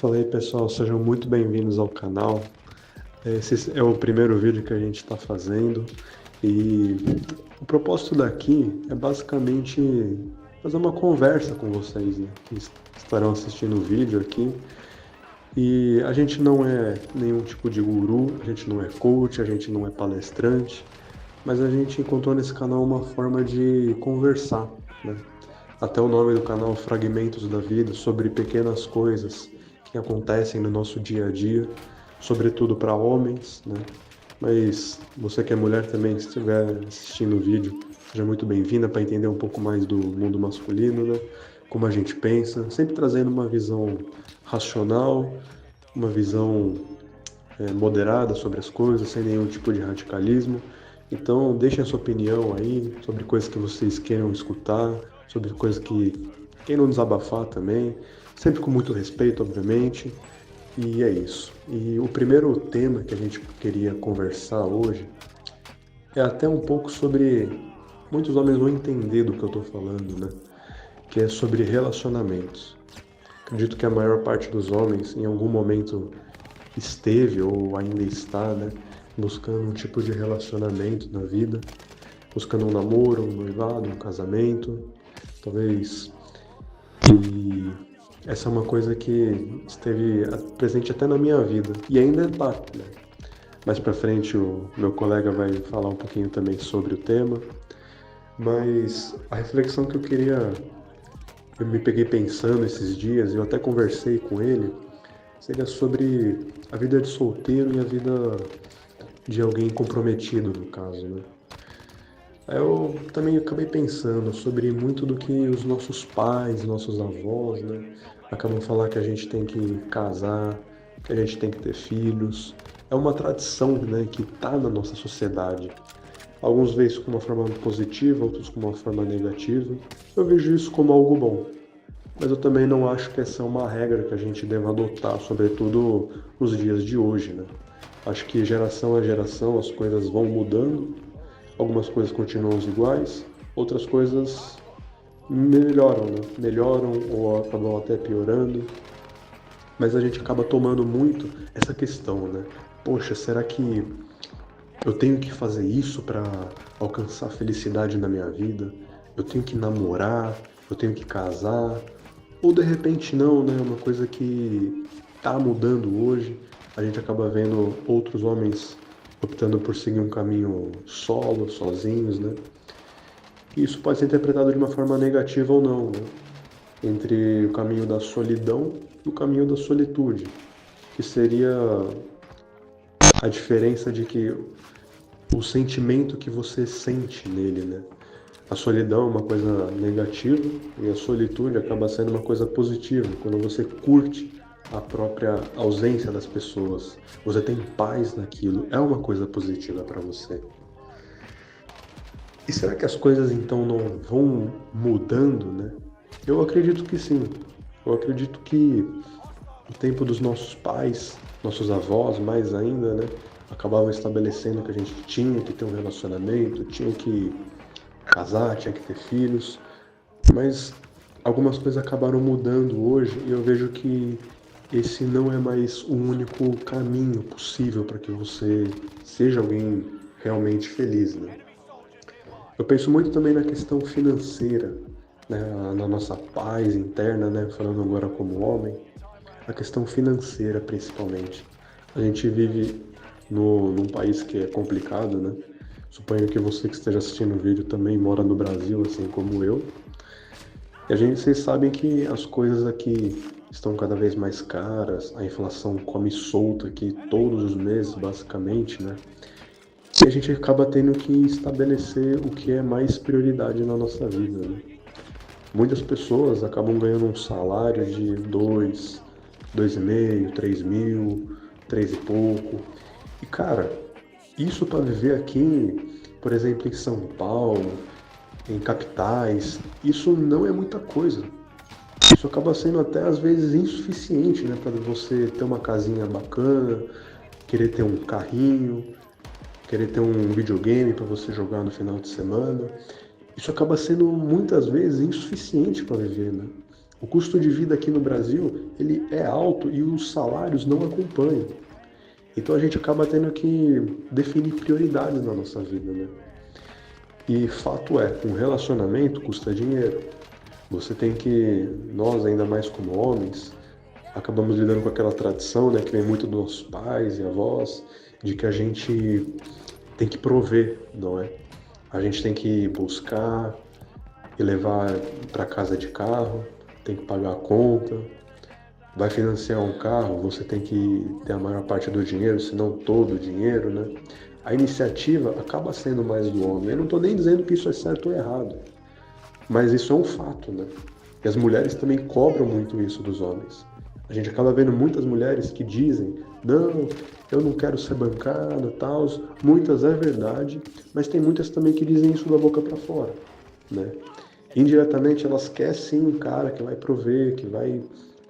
Fala aí pessoal, sejam muito bem-vindos ao canal. Esse é o primeiro vídeo que a gente está fazendo e o propósito daqui é basicamente fazer uma conversa com vocês, né, que estarão assistindo o vídeo aqui. E a gente não é nenhum tipo de guru, a gente não é coach, a gente não é palestrante, mas a gente encontrou nesse canal uma forma de conversar, né? Até o nome do canal, Fragmentos da Vida, sobre pequenas coisas que acontecem no nosso dia a dia, sobretudo para homens, né? Mas você que é mulher também, se estiver assistindo o vídeo, seja muito bem-vinda para entender um pouco mais do mundo masculino, né? Como a gente pensa, sempre trazendo uma visão racional, uma visão moderada sobre as coisas, sem nenhum tipo de radicalismo. Então, deixem a sua opinião aí sobre coisas que vocês queiram escutar, sobre coisas que queiram desabafar também, sempre com muito respeito, obviamente. E é isso. E o primeiro tema que a gente queria conversar hoje é até um pouco sobre. Muitos homens vão entender do que eu estou falando, né? Que é sobre relacionamentos. Acredito que a maior parte dos homens, em algum momento, esteve ou ainda está, né, buscando um tipo de relacionamento na vida, buscando um namoro, um noivado, um casamento, talvez. E essa é uma coisa que esteve presente até na minha vida e ainda está, né? Mais para frente o meu colega vai falar um pouquinho também sobre o tema, mas a reflexão que eu me peguei pensando esses dias, eu até conversei com ele, seria sobre a vida de solteiro e a vida de alguém comprometido, no caso, né? Aí eu também acabei pensando sobre muito do que os nossos pais, nossos avós, né, acabam falando que a gente tem que casar, que a gente tem que ter filhos. É uma tradição, né, que está na nossa sociedade. Alguns veem isso como uma forma positiva, outros como uma forma negativa. Eu vejo isso como algo bom. Mas eu também não acho que essa é uma regra que a gente deva adotar, sobretudo nos dias de hoje, né? Acho que geração a geração as coisas vão mudando, algumas coisas continuam iguais, outras coisas melhoram, né? Melhoram ou acabam até piorando, mas a gente acaba tomando muito essa questão, né? Poxa, será que eu tenho que fazer isso para alcançar a felicidade na minha vida? Eu tenho que namorar? Eu tenho que casar? Ou de repente não, né? Uma coisa que tá mudando hoje. A gente acaba vendo outros homens optando por seguir um caminho solo, sozinhos, né? E isso pode ser interpretado de uma forma negativa ou não, né? Entre o caminho da solidão e o caminho da solitude, que seria a diferença de que o sentimento que você sente nele, né? A solidão é uma coisa negativa e a solitude acaba sendo uma coisa positiva, quando você curte a própria ausência das pessoas, você tem paz naquilo, é uma coisa positiva para você. E será que as coisas então não vão mudando, né? Eu acredito que sim. Eu acredito que no tempo dos nossos pais, nossos avós mais ainda, né, acabavam estabelecendo que a gente tinha que ter um relacionamento, tinha que casar, tinha que ter filhos, mas algumas coisas acabaram mudando hoje e eu vejo que esse não é mais o único caminho possível para que você seja alguém realmente feliz, né? Eu penso muito também na questão financeira, né, na nossa paz interna, né, falando agora como homem, a questão financeira principalmente. A gente vive num país que é complicado, né? Suponho que você que esteja assistindo o vídeo também mora no Brasil, assim como eu. E vocês sabem que as coisas aqui estão cada vez mais caras, a inflação come solta aqui todos os meses, basicamente, né? E a gente acaba tendo que estabelecer o que é mais prioridade na nossa vida, né? Muitas pessoas acabam ganhando um salário de 2,5, 3 mil, 3 e pouco. E cara, isso para viver aqui, por exemplo, em São Paulo, em capitais, isso não é muita coisa. Isso acaba sendo até às vezes insuficiente, né, para você ter uma casinha bacana, querer ter um carrinho, querer ter um videogame para você jogar no final de semana. Isso acaba sendo muitas vezes insuficiente para viver, né? O custo de vida aqui no Brasil, ele é alto e os salários não acompanham. Então a gente acaba tendo que definir prioridades na nossa vida, né? E fato é, um relacionamento custa dinheiro. Você tem que, nós ainda mais como homens, acabamos lidando com aquela tradição, né, que vem muito dos nossos pais e avós, de que a gente tem que prover, não é? A gente tem que buscar e levar para casa de carro, tem que pagar a conta, vai financiar um carro, você tem que ter a maior parte do dinheiro, se não todo o dinheiro, né? A iniciativa acaba sendo mais do homem. Eu não estou nem dizendo que isso é certo ou errado, mas isso é um fato, né? E as mulheres também cobram muito isso dos homens. A gente acaba vendo muitas mulheres que dizem, não, eu não quero ser bancada, tal. Muitas é verdade, mas tem muitas também que dizem isso da boca para fora, né? Indiretamente elas querem sim um cara que vai prover, que vai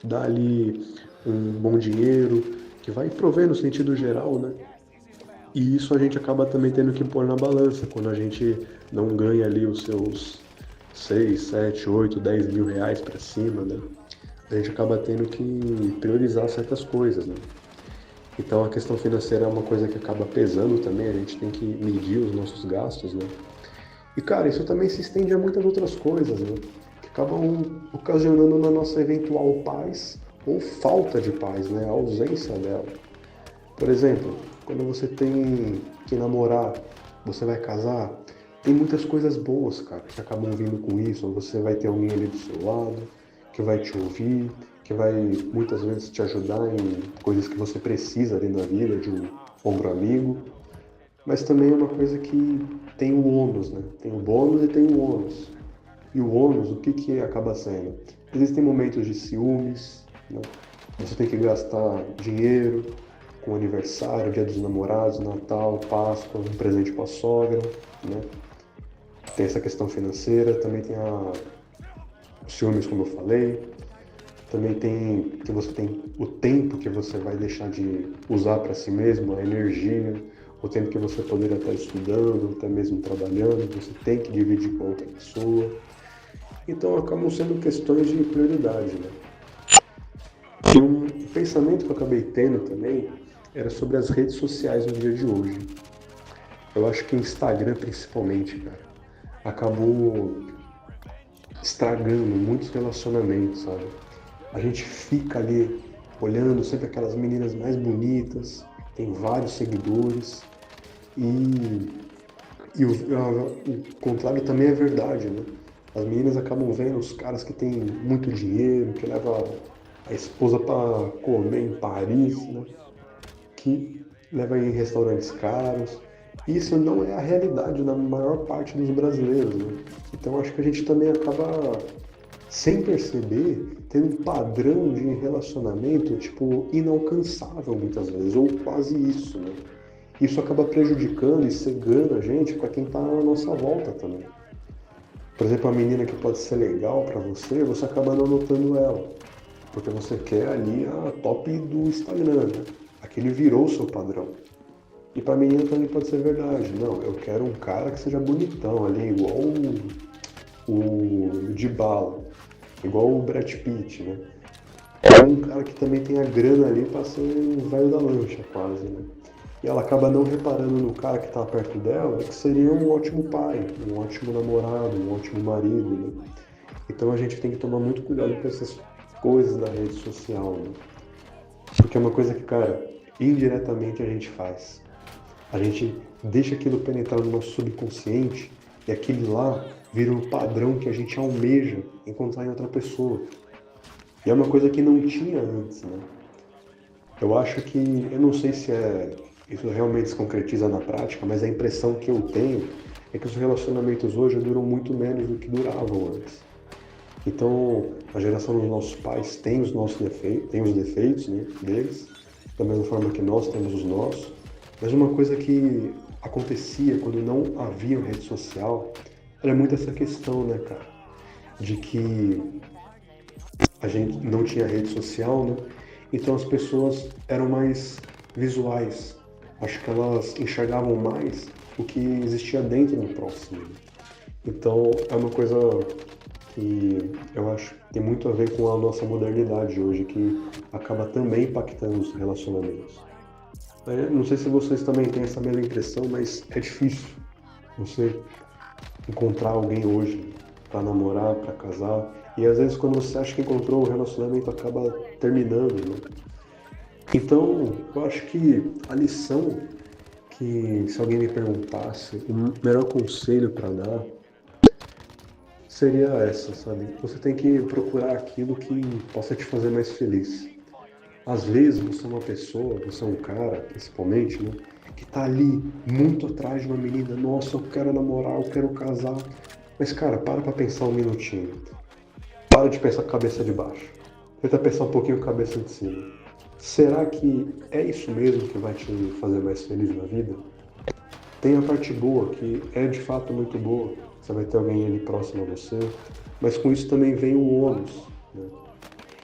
dar ali um bom dinheiro, que vai prover no sentido geral, né? E isso a gente acaba também tendo que pôr na balança, quando a gente não ganha ali os seus 6, 7, 8, 10 mil reais para cima, né? A gente acaba tendo que priorizar certas coisas, né? Então a questão financeira é uma coisa que acaba pesando também, a gente tem que medir os nossos gastos, né? E cara, isso também se estende a muitas outras coisas, né? Que acabam ocasionando na nossa eventual paz ou falta de paz, né? A ausência dela. Por exemplo, quando você tem que namorar, você vai casar, tem muitas coisas boas, cara, que acabam vindo com isso. Você vai ter alguém ali do seu lado, que vai te ouvir, que vai muitas vezes te ajudar em coisas que você precisa ali na vida, de um ombro amigo. Mas também é uma coisa que tem o ônus, né? Tem o bônus e tem o ônus. E o ônus, o que que acaba sendo? Existem momentos de ciúmes, né? Você tem que gastar dinheiro com aniversário, Dia dos Namorados, Natal, Páscoa, um presente para a sogra, né? Tem essa questão financeira, também tem os ciúmes, como eu falei. Também tem que você tem o tempo que você vai deixar de usar para si mesmo, a energia, o tempo que você poderia estar estudando, até mesmo trabalhando, você tem que dividir com outra pessoa. Então acabam sendo questões de prioridade, né? E um pensamento que eu acabei tendo também era sobre as redes sociais no dia de hoje. Eu acho que o Instagram, principalmente, cara, acabou estragando muitos relacionamentos, sabe? A gente fica ali olhando sempre aquelas meninas mais bonitas, tem vários seguidores, e, o contrário também é verdade, né? As meninas acabam vendo os caras que têm muito dinheiro, que levam a esposa para comer em Paris, né? Que leva em restaurantes caros. Isso não é a realidade da maior parte dos brasileiros, né? Então acho que a gente também acaba, sem perceber, tendo um padrão de relacionamento, tipo, inalcançável muitas vezes, ou quase isso, né? Isso acaba prejudicando e cegando a gente para quem está à nossa volta também. Por exemplo, a menina que pode ser legal para você, você acaba não notando ela, porque você quer ali a top do Instagram, né? Aquele virou o seu padrão. E para menina também pode ser verdade. Não, eu quero um cara que seja bonitão ali, igual o Dybala, igual o Brad Pitt, né? É um cara que também tem a grana ali para ser um velho da lancha, quase, né? E ela acaba não reparando no cara que tá perto dela, que seria um ótimo pai, um ótimo namorado, um ótimo marido, né? Então a gente tem que tomar muito cuidado com essas coisas da rede social, né? Porque é uma coisa que, cara, indiretamente a gente faz. A gente deixa aquilo penetrar no nosso subconsciente e aquele lá vira um padrão que a gente almeja encontrar em outra pessoa. E é uma coisa que não tinha antes, né? Eu acho que, eu não sei se isso realmente se concretiza na prática, mas a impressão que eu tenho é que os relacionamentos hoje duram muito menos do que duravam antes. Então, a geração dos nossos pais tem os nossos defeitos, tem os defeitos, né, deles, da mesma forma que nós temos os nossos. Mas uma coisa que acontecia quando não havia rede social era muito essa questão, né, cara, de que a gente não tinha rede social, né? Então as pessoas eram mais visuais. Acho que elas enxergavam mais o que existia dentro do próximo. Então é uma coisa E eu acho que tem muito a ver com a nossa modernidade hoje, que acaba também impactando os relacionamentos. Não sei se vocês também têm essa mesma impressão, mas é difícil você encontrar alguém hoje para namorar, para casar. E às vezes quando você acha que encontrou, o relacionamento acaba terminando, né? Então, eu acho que a lição que, se alguém me perguntasse, o melhor conselho para dar seria essa, sabe? Você tem que procurar aquilo que possa te fazer mais feliz. Às vezes você é uma pessoa, você é um cara, principalmente, né? Que tá ali muito atrás de uma menina. Nossa, eu quero namorar, eu quero casar. Mas, cara, para pra pensar um minutinho. Para de pensar com a cabeça de baixo. Tenta pensar um pouquinho com a cabeça de cima. Será que é isso mesmo que vai te fazer mais feliz na vida? Tem a parte boa, que é de fato muito boa. Você vai ter alguém ali próximo a você. Mas com isso também vem o ônus, né?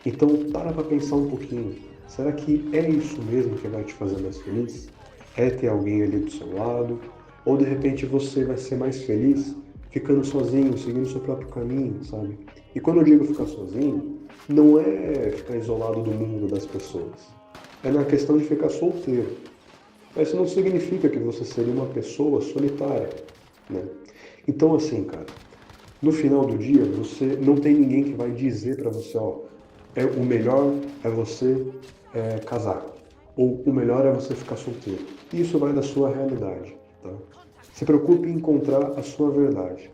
Então, para pra pensar um pouquinho. Será que é isso mesmo que vai te fazer mais feliz? É ter alguém ali do seu lado? Ou de repente você vai ser mais feliz ficando sozinho, seguindo seu próprio caminho, sabe? E quando eu digo ficar sozinho, não é ficar isolado do mundo das pessoas. É na questão de ficar solteiro. Mas isso não significa que você seria uma pessoa solitária, né? Então, assim, cara, no final do dia, você não tem ninguém que vai dizer pra você, ó, o melhor é você casar, ou o melhor é você ficar solteiro. Isso vai da sua realidade, tá? Se preocupe em encontrar a sua verdade.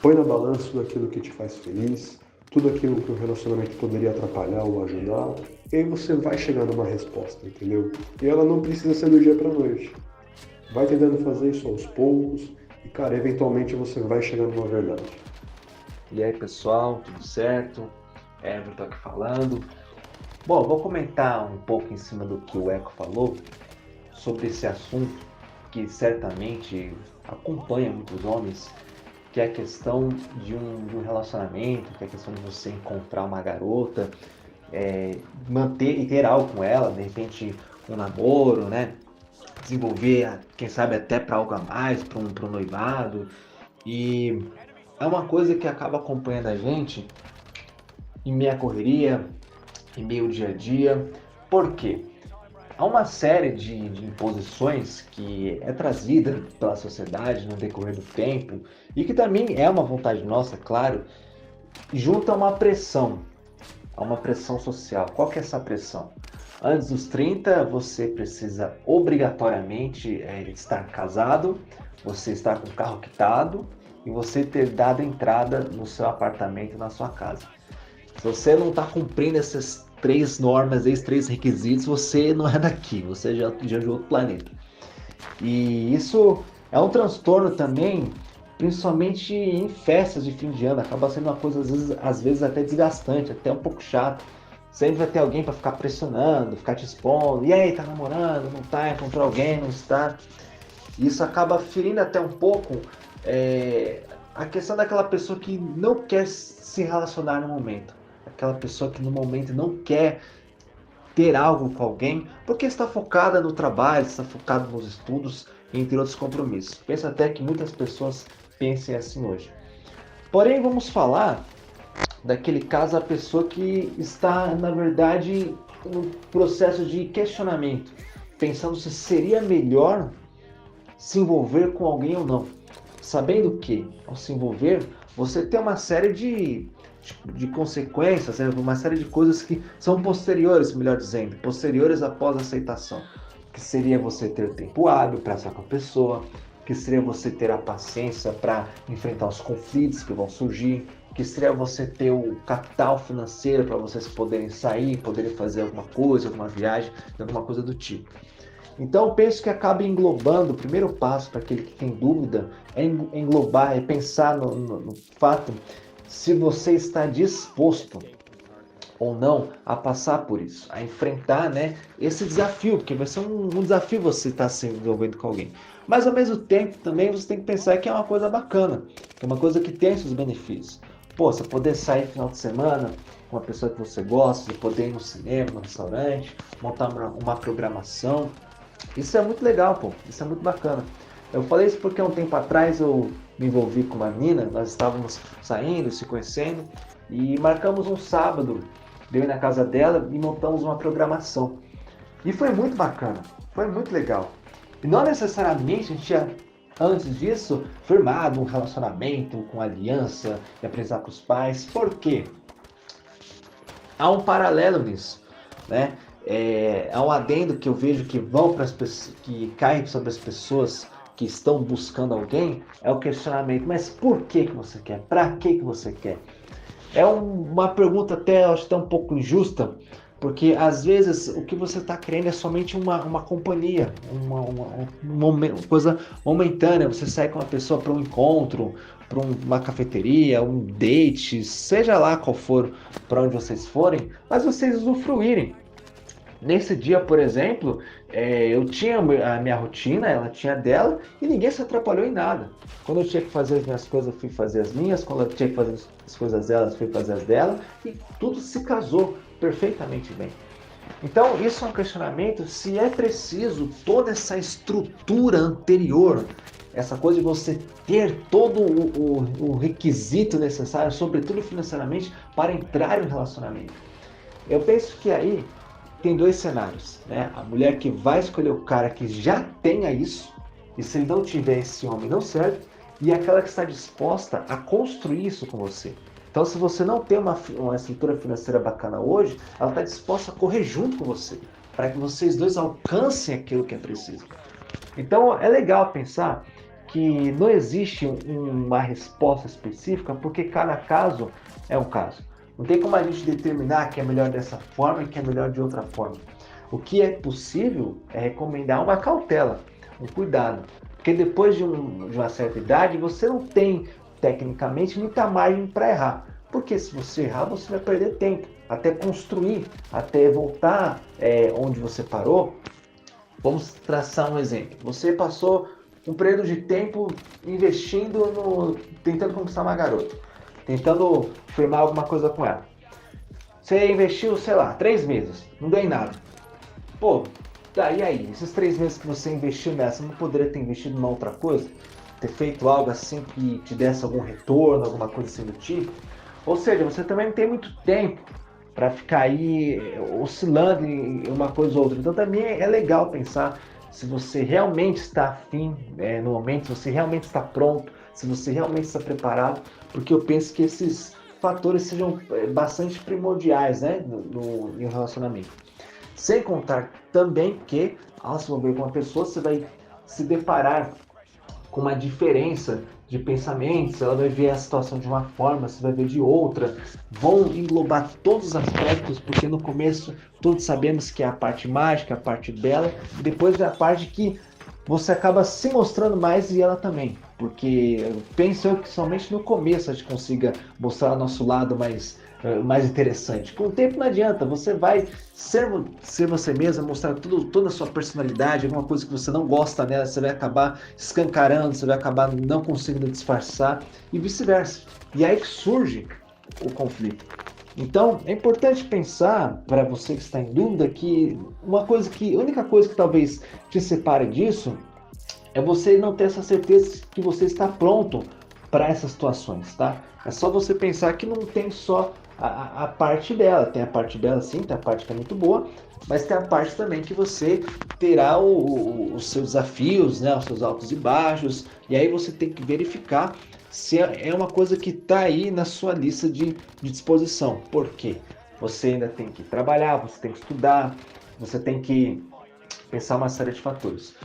Põe na balança tudo aquilo que te faz feliz, tudo aquilo que o relacionamento poderia atrapalhar ou ajudar, e aí você vai chegar numa resposta, entendeu? E ela não precisa ser do dia para noite. Vai tentando fazer isso aos poucos, e cara, eventualmente você vai chegar numa verdade. E aí, pessoal, tudo certo? Everton aqui falando. Bom, vou comentar um pouco em cima do que o Eco falou sobre esse assunto que certamente acompanha muitos homens, que é a questão de um relacionamento, que é a questão de você encontrar uma garota, manter e ter algo com ela, de repente um namoro, né? Desenvolver, quem sabe até para algo a mais, para um noivado. E é uma coisa que acaba acompanhando a gente em meio à correria, em meio ao dia a dia. Por quê? Há uma série de imposições que é trazida pela sociedade no decorrer do tempo e que também é uma vontade nossa, claro, junto a uma pressão social. Qual que é essa pressão? Antes dos 30, você precisa obrigatoriamente estar casado, você estar com o carro quitado e você ter dado entrada no seu apartamento, na sua casa. Se você não está cumprindo essas três normas, esses três requisitos, você não é daqui, você já é de outro planeta. E isso é um transtorno também, principalmente em festas de fim de ano, acaba sendo uma coisa às vezes até desgastante, até um pouco chato. Sempre vai ter alguém para ficar pressionando, ficar te expondo, e aí, tá namorando, não tá, encontrou alguém, não está. Isso acaba ferindo até um pouco a questão daquela pessoa que não quer se relacionar no momento. Aquela pessoa que no momento não quer ter algo com alguém, porque está focada no trabalho, está focada nos estudos, entre outros compromissos. Penso até que muitas pessoas pensem assim hoje. Porém, vamos falar daquele caso, a pessoa que está, na verdade, no processo de questionamento, pensando se seria melhor se envolver com alguém ou não. Sabendo que, ao se envolver, você tem uma série de consequências, uma série de coisas que são posteriores, melhor dizendo, posteriores após a aceitação. Que seria você ter tempo hábil para estar com a pessoa, que seria você ter a paciência para enfrentar os conflitos que vão surgir, que seria você ter o capital financeiro para vocês poderem sair, poderem fazer alguma coisa, alguma viagem, alguma coisa do tipo. Então, eu penso que acaba englobando, o primeiro passo para aquele que tem dúvida é englobar, é pensar no fato se você está disposto ou não a passar por isso, a enfrentar, né, esse desafio, porque vai ser um desafio você estar se envolvendo com alguém. Mas ao mesmo tempo também você tem que pensar que é uma coisa bacana, que é uma coisa que tem seus benefícios. Pô, você poder sair no final de semana com uma pessoa que você gosta, você poder ir no cinema, no restaurante, montar uma programação. Isso é muito legal, pô. Isso é muito bacana. Eu falei isso porque um tempo atrás eu me envolvi com uma menina, nós estávamos saindo, se conhecendo, e marcamos um sábado, de eu ir na casa dela e montamos uma programação. E foi muito bacana, foi muito legal. E não necessariamente a gente tinha, antes disso, firmado um relacionamento com aliança e apresentar para os pais. Por quê? Há um paralelo nisso, né? Há um adendo que eu vejo que vão para as pessoas, que cai sobre as pessoas que estão buscando alguém, é o questionamento, mas por que você quer? Para que você quer? Uma pergunta até, acho até um pouco injusta, porque às vezes o que você está querendo é somente uma companhia, uma coisa momentânea. Você sai com uma pessoa para um encontro, para uma cafeteria, um date, seja lá qual for para onde vocês forem, mas vocês usufruírem. Nesse dia, por exemplo, eu tinha a minha rotina, ela tinha a dela, e ninguém se atrapalhou em nada. Quando eu tinha que fazer as minhas coisas, eu fui fazer as minhas. Quando eu tinha que fazer as coisas delas, eu fui fazer as dela. E tudo se casou perfeitamente bem. Então, isso é um questionamento se é preciso toda essa estrutura anterior, essa coisa de você ter todo o requisito necessário, sobretudo financeiramente, para entrar em um relacionamento. Eu penso que aí tem dois cenários, né? A mulher que vai escolher o cara que já tenha isso, e se ele não tiver, esse homem não serve, e aquela que está disposta a construir isso com você. Então, se você não tem uma estrutura financeira bacana hoje, ela está disposta a correr junto com você, para que vocês dois alcancem aquilo que é preciso. Então, é legal pensar que não existe uma resposta específica, porque cada caso é um caso. Não tem como a gente determinar que é melhor dessa forma e que é melhor de outra forma. O que é possível é recomendar uma cautela, um cuidado. Porque depois de uma certa idade, você não tem, tecnicamente, muita margem para errar. Porque se você errar, você vai perder tempo. Até construir, até voltar onde você parou. Vamos traçar um exemplo. Você passou um período de tempo investindo tentando conquistar uma garota, tentando firmar alguma coisa com ela. Você investiu, sei lá, 3 meses, não deu em nada. Pô, e aí? Esses 3 meses que você investiu nessa, não poderia ter investido em uma outra coisa? Ter feito algo assim que te desse algum retorno, alguma coisa assim do tipo? Ou seja, você também não tem muito tempo para ficar aí oscilando em uma coisa ou outra. Então também é legal pensar se você realmente está afim no momento, se você realmente está pronto, se você realmente está preparado, porque eu penso que esses fatores sejam bastante primordiais, né, em um relacionamento. Sem contar também que, ao se envolver com uma pessoa, você vai se deparar com uma diferença de pensamentos, ela vai ver a situação de uma forma, você vai ver de outra, vão englobar todos os aspectos, porque no começo todos sabemos que é a parte mágica, a parte bela, e depois é a parte que você acaba se mostrando mais e ela também, porque penso eu que somente no começo a gente consiga mostrar o nosso lado mais interessante. Com o tempo não adianta, você vai ser você mesmo, mostrar toda a sua personalidade, alguma coisa que você não gosta nela, você vai acabar escancarando, você vai acabar não conseguindo disfarçar e vice-versa. E aí que surge o conflito. Então, é importante pensar, para você que está em dúvida, que a única coisa que talvez te separe disso é você não ter essa certeza que você está pronto para essas situações, tá? É só você pensar que não tem só a parte dela, tem a parte dela sim, tem a parte que é muito boa, mas tem a parte também que você terá os seus desafios, né, os seus altos e baixos, e aí você tem que verificar se é uma coisa que está aí na sua lista de disposição. Por quê? Você ainda tem que trabalhar, você tem que estudar, você tem que pensar uma série de fatores.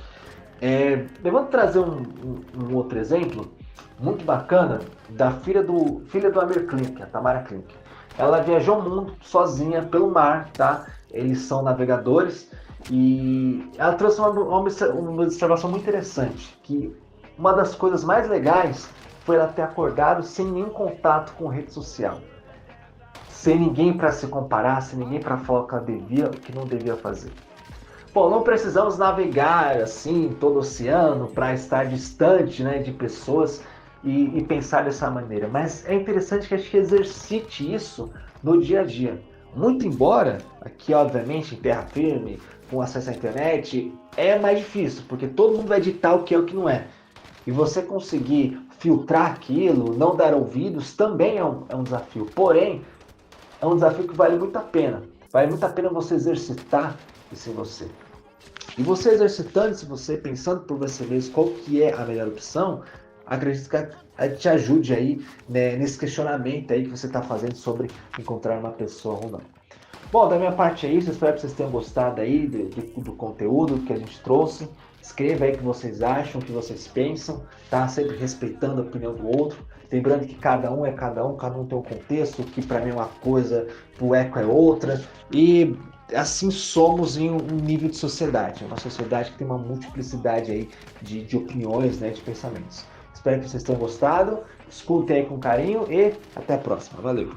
Eu vou trazer um outro exemplo muito bacana da filha do Amir Klink, a Tamara Klink. Ela viajou o mundo sozinha pelo mar, tá? Eles são navegadores e ela trouxe uma observação muito interessante, que uma das coisas mais legais foi ela ter acordado sem nenhum contato com rede social, sem ninguém para se comparar, sem ninguém para falar o que ela devia, o que não devia fazer. Bom, não precisamos navegar assim todo o oceano para estar distante, né, de pessoas e pensar dessa maneira, mas é interessante que a gente exercite isso no dia a dia. Muito embora, aqui obviamente em terra firme, com acesso à internet, é mais difícil, porque todo mundo vai editar o que é o que não é. E você conseguir filtrar aquilo, não dar ouvidos, também é um desafio. Porém, é um desafio que vale muito a pena. Vale muito a pena você exercitar isso em você. E você exercitando isso, você pensando por você mesmo qual que é a melhor opção, acredito que te ajude aí, né, nesse questionamento aí que você está fazendo sobre encontrar uma pessoa ou não. Bom, da minha parte é isso. Espero que vocês tenham gostado aí do conteúdo que a gente trouxe. Escreva aí o que vocês acham, o que vocês pensam, tá? Sempre respeitando a opinião do outro. Lembrando que cada um é cada um tem um contexto, que para mim é uma coisa, pro Eco é outra. E assim somos em um nível de sociedade. Uma sociedade que tem uma multiplicidade aí de opiniões, né, de pensamentos. Espero que vocês tenham gostado. Escutem aí com carinho e até a próxima. Valeu!